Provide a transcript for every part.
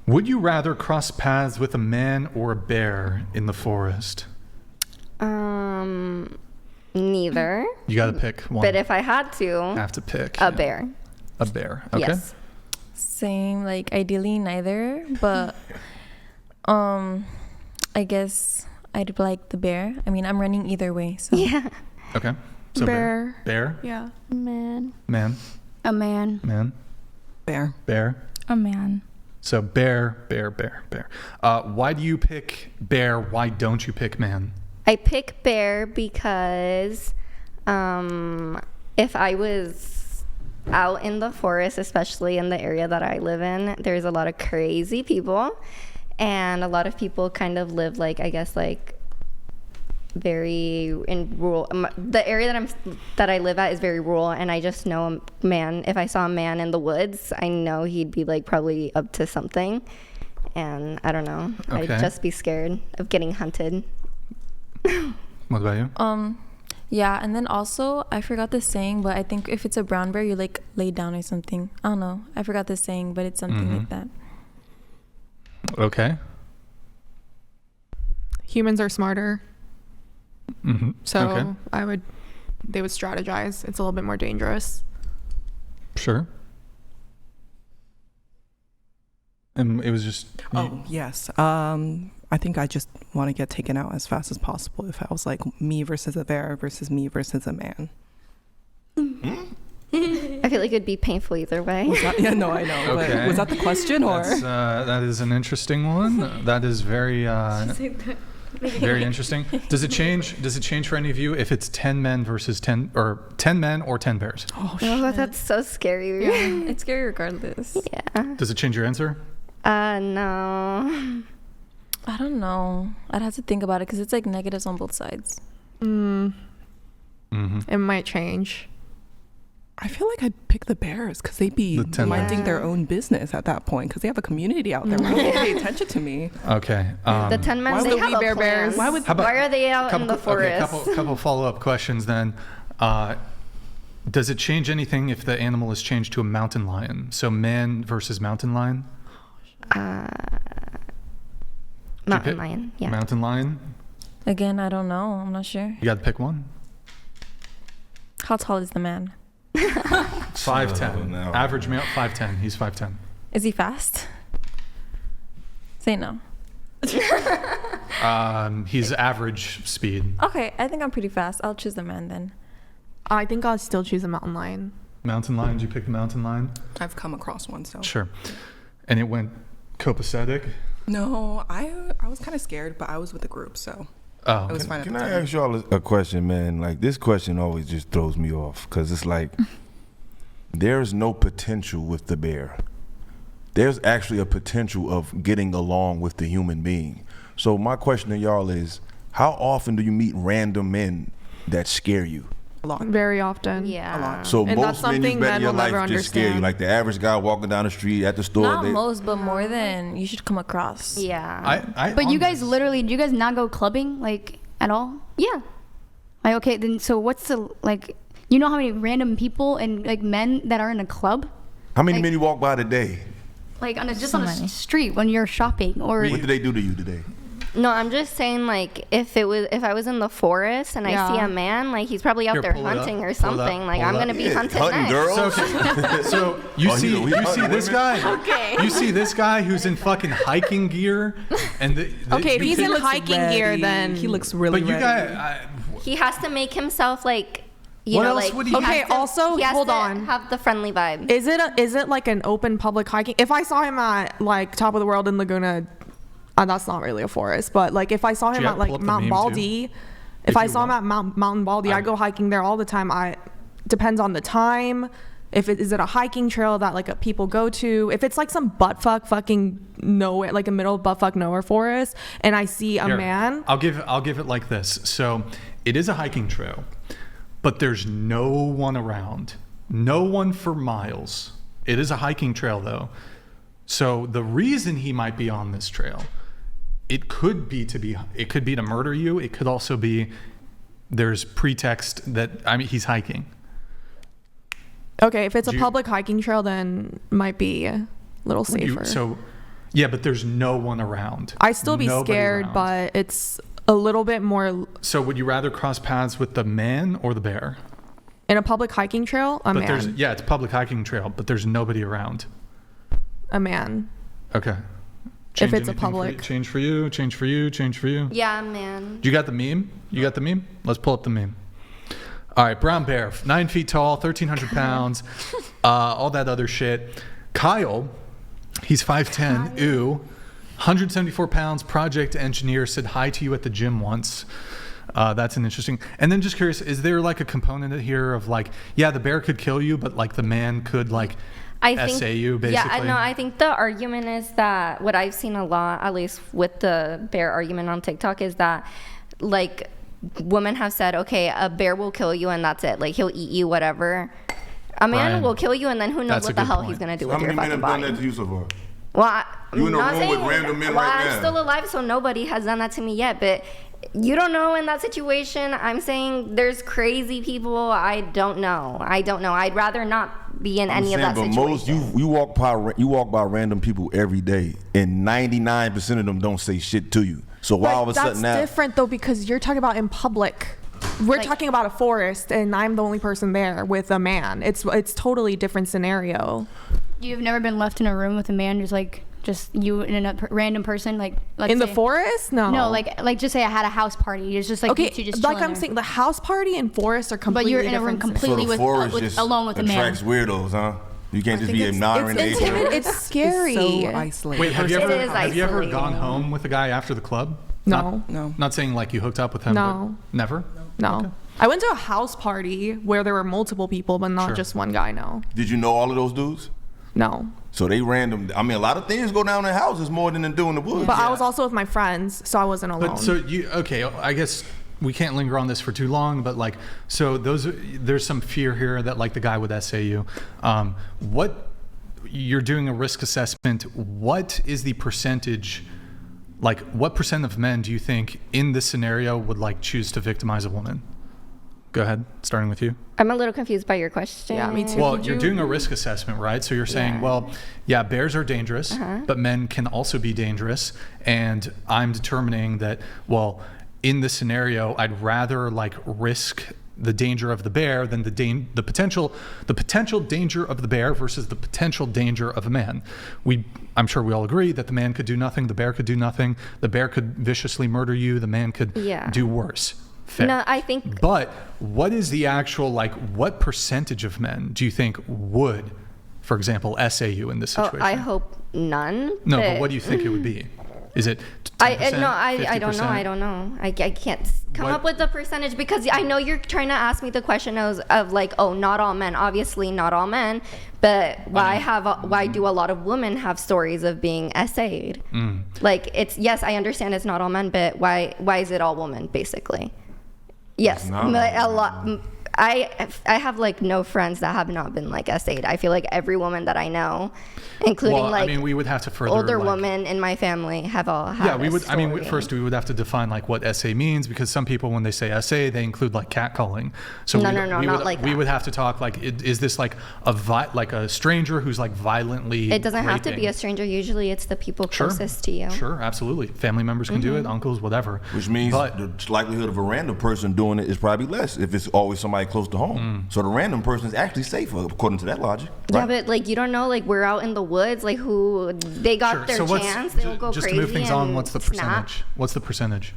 Would you rather cross paths with a man or a bear in the forest? Neither. You got to pick one. But if I had to, have to pick a bear. A bear. Okay. Yes. Same. Like ideally neither, but I guess I'd like the bear. I mean, I'm running either way. So Yeah. Okay. So Bear. Bear. Yeah. Man. Man. A man. Man. Bear. Bear. A man. So bear. Why do you pick bear? Why don't you pick man? I pick bear because if I was out in the forest, especially in the area that I live in, there's a lot of crazy people, and a lot of people kind of live like, I guess, like very in rural. The area that I live at is very rural, and I just know a man. If I saw a man in the woods, I know he'd be like probably up to something, and I don't know. Okay. I'd just be scared of getting hunted. What about you? Yeah, and then also I forgot the saying, but I think if it's a brown bear, you like lay down or something. I don't know. I forgot the saying, but it's something like that. Okay. Humans are smarter. Mm-hmm. So okay. They would strategize. It's a little bit more dangerous. Sure. And it was just. Yes. I think I just want to get taken out as fast as possible. If I was like me versus a bear versus me versus a man. I feel like it'd be painful either way. Yeah, no, I know. Okay. But was that the question or? That is an interesting one. That is very interesting. Does it change for any of you if it's 10 men versus 10 or 10 men or 10 bears? Oh, shit. Oh, that's so scary. Yeah, it's scary regardless. Yeah. Does it change your answer? No. I don't know. I'd have to think about it because it's like negatives on both sides. Mm-hmm. It might change. I feel like I'd pick the bears because they'd be minding their own business at that point because they have a community out there. Why would they pay attention to me? Okay. The 10 men, they have a plan. Why are they out in the forest? Okay, couple follow-up questions then. Does it change anything if the animal is changed to a mountain lion? So man versus mountain lion? Mountain lion, yeah. Mountain lion? Again, I don't know. I'm not sure. You got to pick one. How tall is the man? 5'10". No. Average male, 5'10". He's 5'10". Is he fast? Say no. He's average speed. Okay, I think I'm pretty fast. I'll choose the man then. I think I'll still choose a mountain lion. Mountain lion? Did you pick the mountain lion? I've come across one, so. Sure. And it went copacetic? No, I was kind of scared, but I was with the group, so. Oh, It was fine at Can the I time. ask y'all a question, man? Like, this question always just throws me off because it's like there's no potential with the bear. There's actually a potential of getting along with the human being. So my question to y'all is, how often do you meet random men that scare you? A lot. Very often. Yeah. So And that's most men something you've met in men your will never life just scare you. understand. Like the average guy walking down the street at the store. Not most, but more than you should come across. Yeah. But you guys literally, do you guys not go clubbing, like, at all? Yeah. Like, okay, then, so what's the, like, you know how many random people and, like, men that are in a club? How many Like- men you walk by today? Like, on a, just So on a many. street when you're shopping, or... What did they do to you today? No, I'm just saying, like, if I was in the forest and I see a man, like, he's probably out Here, there pull it up, hunting or pull it up, something. Like, pull it I'm up. gonna be hunted hunting next. girls. So you Oh, see we you hunting see this women? guy? Okay. You see this guy who's in fucking hiking gear, and Okay, if he's in looks hiking gear, ready. then He looks really but you ready. guys, He has to make himself like, you What know, else like. would he Okay, have? also, he has hold to on. have the friendly vibe. Is it like an open public hiking? If I saw him at like Top of the World in Laguna, that's not really a forest, but like if I saw him Yeah, at like pull up the Mount meme, Baldy, too. if If I you saw him want. at Mountain Baldy, I go hiking there all the time. Depends on the time. Is it a hiking trail that like people go to? If it's like some fucking nowhere, like a middle of buttfuck nowhere forest, and I see a Here, man, I'll give it like this. So it is a hiking trail, but there's no one around, no one for miles. It is a hiking trail though. So the reason he might be on this trail, it could be to murder you. It could also be there's pretext that he's hiking. okay, if it's a Do you- public hiking trail, then might be a little safer. Yeah, but there's no one around. I'd still be Nobody scared, around. but it's a little bit more So would you rather cross paths with the man or the bear? in a public hiking trail. A But there's man. it's a public hiking trail, but there's nobody around. A man. Okay. If it's a anything for you? public. Change for you. Change for you. Change for you. Yeah, man. You got the meme? You got the meme? Let's pull up the meme. All right, brown bear, 9 feet tall, 1,300 pounds, all that other shit. Kyle, he's 5'10", ooh, 174 pounds, project engineer, said hi to you at the gym once. That's an interesting. And then just curious, is there like a component here of like, yeah, the bear could kill you, but like the man could like essay you basically? Yeah, no, I think the argument is that what I've seen a lot, at least with the bear argument on TikTok, is that like women have said, okay, a bear will kill you and that's it. Like he'll eat you, whatever. A man Brian, will kill you and then who knows that's a what the good hell point. he's gonna do How with your many men fucking have done body. that to you so far? Well, You I'm in a not room with saying, random men well, right I'm now. still alive, so nobody has done that to me yet. But you don't know in that situation. I'm saying there's crazy people. I don't know. I'd rather not be in any of that but situation. most you walk by random people every day, and 99% of them don't say shit to you. So why all of a That's sudden now? different though, because you're talking about in public. We're Like- talking about a forest, and I'm the only person there with a man. It's totally different scenario. You've never been left in a room with a man, just you and a random person, like let's In the say- forest? No. No, like just say I had a house party. It's just like Okay, you two just like chilling I'm there. saying, the house party and forest are But completely you're in a room different. completely so the with, forest just alone with a man. attracts weirdos, huh? You can't just think be it's- admiring It's nature. intimate. It's scary. It's so isolated. Wait, have you It ever is have you ever isolating. gone home with a guy after the club? No. No. Not saying like you hooked up with him. No. But never. No. Okay. I went to a house party where there were multiple people, but not Sure. just one guy. No. Did you know all of those dudes? No. So they random. I mean, a lot of things go down in houses more than they do in the woods. But I was also with my friends, so I wasn't alone. But so you okay? I guess we can't linger on this for too long. But like, so there's some fear here that like the guy would essay you. What you're doing a risk assessment. What is the percentage? Like, what percent of men do you think in this scenario would like choose to victimize a woman? Go ahead, starting with you. I'm a little confused by your question. Yeah, me too. Well, Could you're you- doing a risk assessment, right? So you're saying, Yeah. well, yeah, bears are dangerous, but men can also be dangerous. And I'm determining that, well, in this scenario, I'd rather like risk the danger of the bear than the potential danger of the bear versus the potential danger of a man. I'm sure we all agree that the man could do nothing, the bear could do nothing, the bear could viciously murder you, the man could Yeah. do worse. Fair. No, I think But what is the actual, like, what percentage of men do you think would, for example, essay you in this situation? I hope none. No, but what do you think it would be? Is it 10%, I don't know. I 50%? don't know. I can't come What- up with the percentage because I know you're trying to ask me the question of like, oh, not all men. Obviously, not all men. But why do a lot of women have stories of being essayed? Like yes, I understand it's not all men, but why is it all women basically? Yes, not but all a lot. I have like no friends that have not been like essayed. I feel like every woman that I know, including Well, like I mean, we would have to further older like, women in my family have all had Yeah, we a would. I mean, story. first we would have to define like what essay means because some people, when they say essay, they include like catcalling. So No, we, no, we not would, like we that. would have to talk like, is this like a stranger who's like violently? It doesn't have to be raping? a stranger. Usually, it's the people Sure. closest to you. Sure, absolutely. Family members can do it, uncles, whatever. Which means But- the likelihood of a random person doing it is probably less if it's always somebody close to home. So the random person is actually safer according to that logic. Yeah, right? but like you don't know, like we're out in the woods, like who they got Sure. their So chance, they'll go just crazy. to move things on, what's the and percentage? snap. What's the percentage?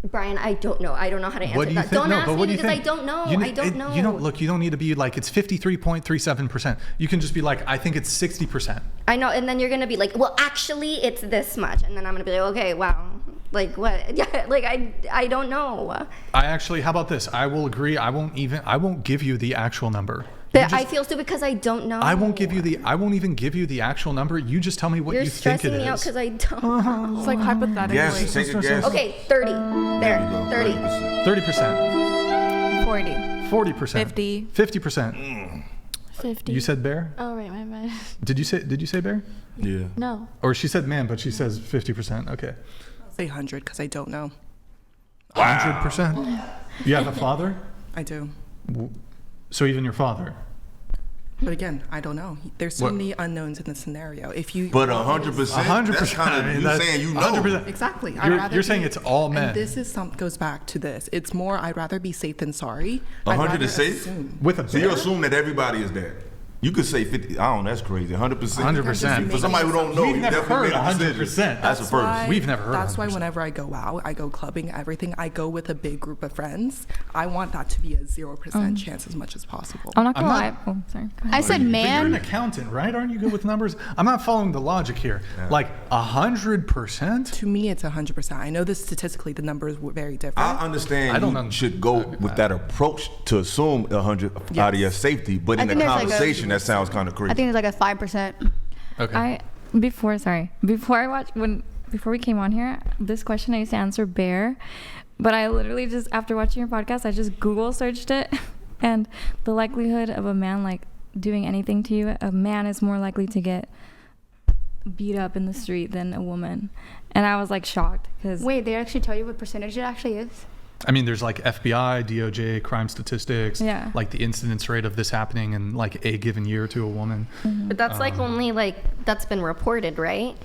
Brian, I don't know. I don't know how to answer What do you that. think? Don't No, ask but me what do you because think? I don't know. You I don't know. You don't look. You don't need to be like it's 53.37%. You can just be like, I think it's 60%. I know, and then you're gonna be like, well, actually, it's this much, and then I'm gonna be like, okay, wow, like what? Yeah, like I don't know. I actually, how about this? I will agree. I won't give you the actual number. But You just- I feel stupid because I don't know. I won't even give you the actual number. You just tell me what You're you think it stressing me out is. because I don't know. It's like hypothetically. Yes, take a guess. Okay, 30. There, you go, 30. 30%. 30%, 40. 40%, 50. 50%. 50. You said bear? Oh, right, my bad. Did you say bear? Yeah. No. Or she said man, but she says 50%. Okay. I'll say 100 because I don't know. 100%. You have a father? I do. So even your father? But again, I don't know. There's so many unknowns in the scenario. If you But 100%, that's kind of, you're saying you know. 100%. Exactly. You're saying it's all men. And this is goes back to this. It's more, I'd rather be safe than sorry. 100 is safe? With a bear? So you assume that everybody is there. You could say 50. I don't know. That's crazy. 100%. 100%. For somebody who don't know, We've you never definitely heard made a decision. 100%. That's a first. We've never heard That's why 100%. whenever I go out, I go clubbing, everything, I go with a big group of friends. I want that to be a 0% chance as much as possible. I'm not gonna I'm lie. not- Oh, sorry. I said But you're an man. accountant, right? Aren't you good with numbers? I'm not following the logic here. Like 100%? To me, it's 100%. I know that statistically the numbers were very different. I understand I don't you know. should go with that approach to assume 100 out of your safety, but in think the there's like a- conversation, that sounds kind of crazy. I think there's like a 5%. Okay. Before we came on here, this question I used to answer bear, but I literally just, after watching your podcast, I just Google searched it, and the likelihood of a man like doing anything to you, a man is more likely to get beat up in the street than a woman. And I was like shocked because Wait, they actually tell you what percentage it actually is? I mean, there's like FBI, DOJ, crime statistics, Yeah. like the incidence rate of this happening in like a given year to a woman. But that's like only like that's been reported, right?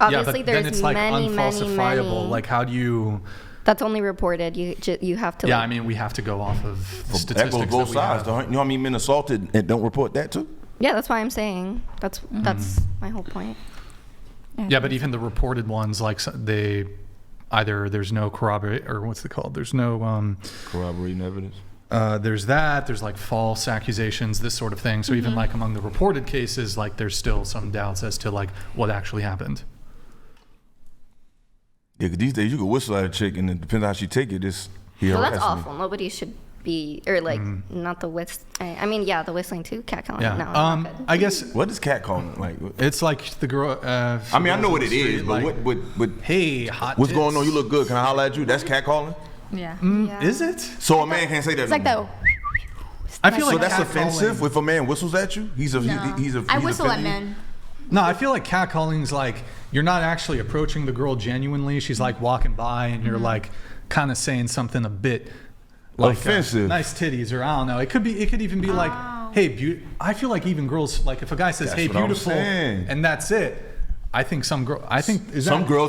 Yeah, Obviously, but then there's it's like many. unfalsifiable. Like, how do you? That's only reported. You have to. Yeah, like, I mean, we have to go off of the That statistics goes both we sides. have. You know how many men assaulted and don't report that too? yeah, that's why I'm saying that's my whole point. Yeah, but even the reported ones, like they either there's no corroborate or what's it called? There's no Corroborating evidence. there's that. There's like false accusations, this sort of thing. So even like among the reported cases, like there's still some doubts as to like what actually happened. Yeah, 'cause these days you can whistle at a chick and it depends on how she take it. It's Well, that's awful. Nobody should be, or like not the whist. I mean, yeah, the whistling too. Catcalling. Yeah. No, not good. I guess What is catcalling like? it's like the girl. I mean, I know what it is, but like, what hey, hot. what's tits. going on? You look good. Can I holler at you? That's catcalling. yeah. Is it? So a man can't say that. It's like no more. the. I feel So like that's catcalling- offensive if a man whistles at you. He's a he's I whistle at offending you? men. No, I feel like catcalling's like you're not actually approaching the girl genuinely. She's like walking by and you're like kind of saying something a bit like Offensive. nice titties, or I don't know. It could even be like, hey, I feel like even girls, like if a guy says, That's hey, what I'm beautiful, saying. and that's it. I think some girls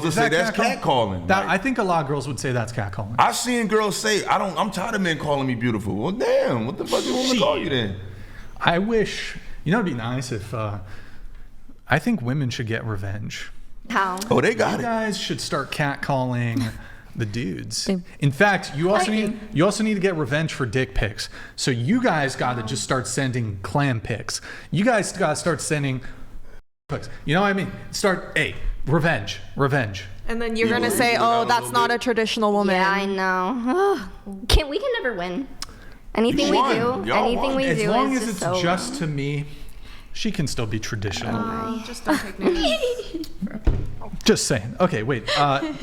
will say that's catcalling. That, Like- I think a lot of girls would say that's catcalling. I've seen girls say, I'm tired of men calling me beautiful. Well, damn, what the fuck you want me to call you then? I wish, it'd be nice if, I think women should get revenge. How? Oh, they got You it. guys should start catcalling the dudes. They- In fact, you also need to get revenge for dick pics. So you guys got to just start sending clam pics. You guys got to start sending pics. You know what I mean? Revenge. And then you're You gonna will say, ease it out "Oh, a that's little not bit. a traditional woman." Yeah, I know. We can never win. Anything You we won. do, Y'all anything won. we As do long is as it's so just to me, she can still be traditional. Just don't take names. Just saying. Okay, wait.